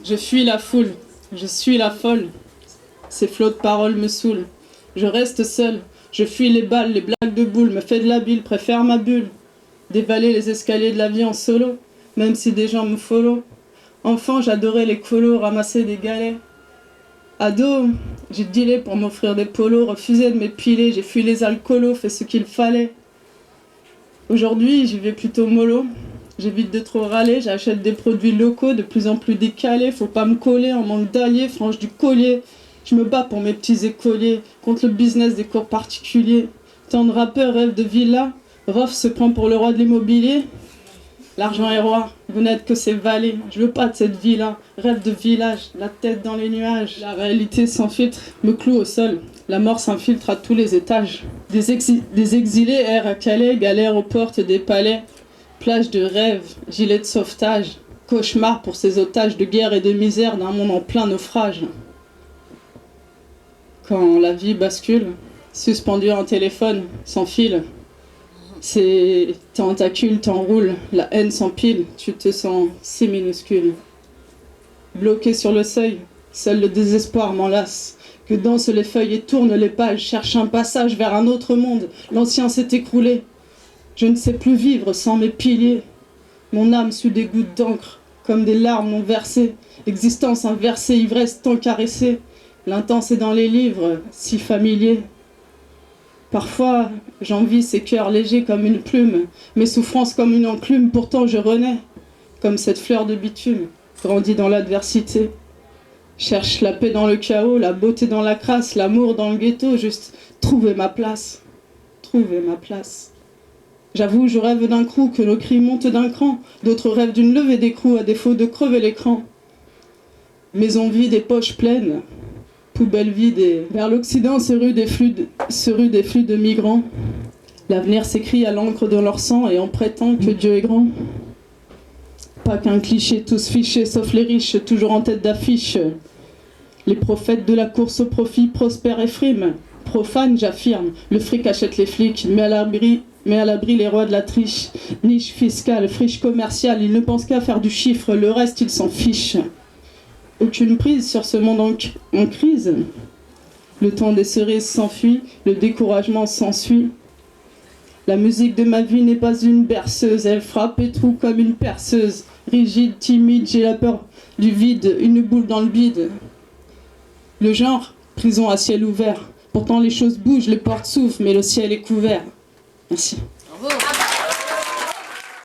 Je fuis la foule, je suis la folle. Ces flots de paroles me saoulent. Je reste seul, je fuis les balles, les blagues de boules, me fais de la bile, préfère ma bulle. Dévaler les escaliers de la vie en solo, même si des gens me follow. Enfant, j'adorais les colos, ramasser des galets. Ado, j'ai dealé pour m'offrir des polos, refusé de m'épiler, j'ai fui les alcoolos, fait ce qu'il fallait. Aujourd'hui, j'y vais plutôt mollo. J'évite de trop râler, j'achète des produits locaux de plus en plus décalés, faut pas me coller en manque d'alliés, frange du collier. Je me bats pour mes petits écoliers, contre le business des cours particuliers. Tant de rappeurs rêvent de villa, Rof se prend pour le roi de l'immobilier. L'argent est roi, vous n'êtes que ses valets. Je veux pas de cette vie-là, rêve de village, la tête dans les nuages. La réalité sans filtre me cloue au sol, la mort s'infiltre à tous les étages. Des exilés errent à Calais, galèrent aux portes des palais. Plage de rêve, gilet de sauvetage, cauchemar pour ces otages de guerre et de misère d'un monde en plein naufrage. Quand la vie bascule, suspendu en téléphone, sans fil, ces tentacules t'enroulent, la haine s'empile, tu te sens si minuscule. Bloqué sur le seuil, seul le désespoir m'enlace, que dansent les feuilles et tournent les pages, cherche un passage vers un autre monde, l'ancien s'est écroulé. Je ne sais plus vivre sans mes piliers, mon âme sous des gouttes d'encre, comme des larmes non versées, existence inversée, ivresse tant caressée, l'intense est dans les livres, si familier. Parfois, j'envie ces cœurs légers comme une plume, mes souffrances comme une enclume, pourtant je renais, comme cette fleur de bitume, grandie dans l'adversité. Cherche la paix dans le chaos, la beauté dans la crasse, l'amour dans le ghetto, juste trouver ma place, trouver ma place. J'avoue, je rêve d'un crew, que nos cris montent d'un cran, d'autres rêvent d'une levée d'écrou à défaut de crever l'écran. Maison vide et poches pleines, poubelles vides et vers l'Occident se ruent des flux de migrants. L'avenir s'écrit à l'encre de leur sang et on prétend que Dieu est grand. Pas qu'un cliché, tous fichés sauf les riches, toujours en tête d'affiche. Les prophètes de la course au profit prospèrent et friment. Profane, j'affirme, le fric achète les flics, met à l'abri les rois de la triche. Niche fiscale, friche commerciale, ils ne pensent qu'à faire du chiffre, le reste ils s'en fichent. Aucune prise sur ce monde en crise. Le temps des cerises s'enfuit, le découragement s'ensuit. La musique de ma vie n'est pas une berceuse, elle frappe et trouve comme une perceuse. Rigide, timide, j'ai la peur du vide, une boule dans le bide. Le genre, prison à ciel ouvert. Pourtant les choses bougent, les portes s'ouvrent, mais le ciel est couvert. Merci.